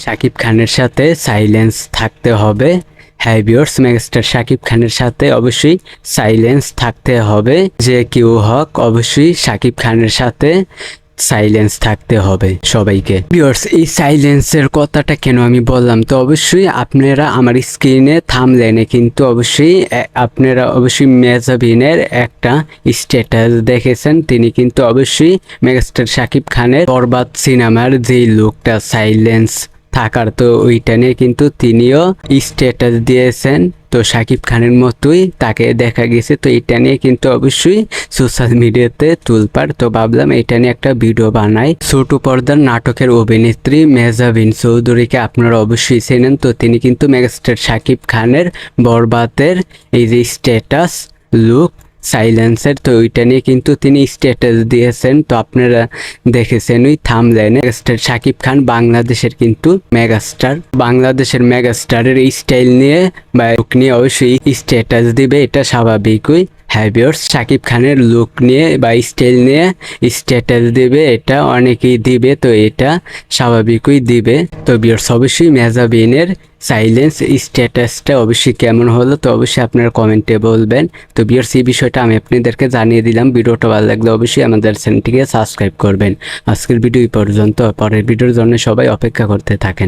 শাকিব খানের সাথে সাইলেন্স থাকতে হবে। হ্যাঁ ভিউয়ার্স, মেগাস্টার শাকিব খানের সাথে অবশ্যই সাইলেন্স থাকতে হবে। যে কেউ হোক অবশ্যই শাকিব খানের সাথে সাইলেন্স থাকতে হবে সবাইকে। ভিউয়ার্স, এই সাইলেন্সের কথাটা কেন আমি বললাম, তো অবশ্যই আপনারা আমার স্ক্রিনে থাম্বনেইলে কিন্তু অবশ্যই আপনারা অবশ্যই মেহজাবিনের একটা স্ট্যাটাস দেখেছেন। তিনি কিন্তু অবশ্যই মেগাস্টার শাকিব খানের বরবাদ সিনেমার যেই লোকটা সাইলেন্স থাকার, তো ওইটা নিয়ে কিন্তু তিনিও স্ট্যাটাস দিয়েছেন। তো শাকিব খানের মতোই তাকে দেখা গেছে। তো এটা নিয়ে কিন্তু অবশ্যই সোশ্যাল মিডিয়াতে তুলপার। তো ভাবলাম এটা নিয়ে একটা ভিডিও বানাই। ছোট পর্দার নাটকের অভিনেত্রী মেহজাবিন চৌধুরীকে আপনারা অবশ্যই চেনেন। তো তিনি কিন্তু মেগাস্টার শাকিব খানের বরবাদের এই যে স্ট্যাটাস লুক সাইলেন্সের, তো ওইটা নিয়ে কিন্তু তিনি স্ট্যাটাস দিয়েছেন। তো আপনারা দেখেছেন ওই থাম্বনেইলে। মেগাস্টার শাকিব খান বাংলাদেশের কিন্তু মেগাস্টার, বাংলাদেশের মেগাস্টারের এই স্টাইল নিয়ে বা লুক নিয়ে অবশ্যই স্ট্যাটাস দিবে, এটা স্বাভাবিকই। হ্যাঁ ভিউয়ার্স, শাকিব খানের লুক নিয়ে বা স্টাইল নিয়ে স্ট্যাটাস দিবে, এটা অনেকেই দিবে, তো এটা স্বাভাবিকই দিবে। তো ভিউয়ার্স, অবশ্যই মেহজাবিনের সাইলেন্স স্ট্যাটাসটা অবশ্যই কেমন হলো, তো অবশ্যই আপনারা কমেন্টে বলবেন। তো ভিউয়ার্স, এই বিষয়টা আমি আপনাদেরকে জানিয়ে দিলাম। ভিডিওটা ভালো লাগলে অবশ্যই আমাদের চ্যানেলটিকে সাবস্ক্রাইব করবেন। আজকের ভিডিও এই পর্যন্ত, পরের ভিডিওর জন্য সবাই অপেক্ষা করতে থাকেন।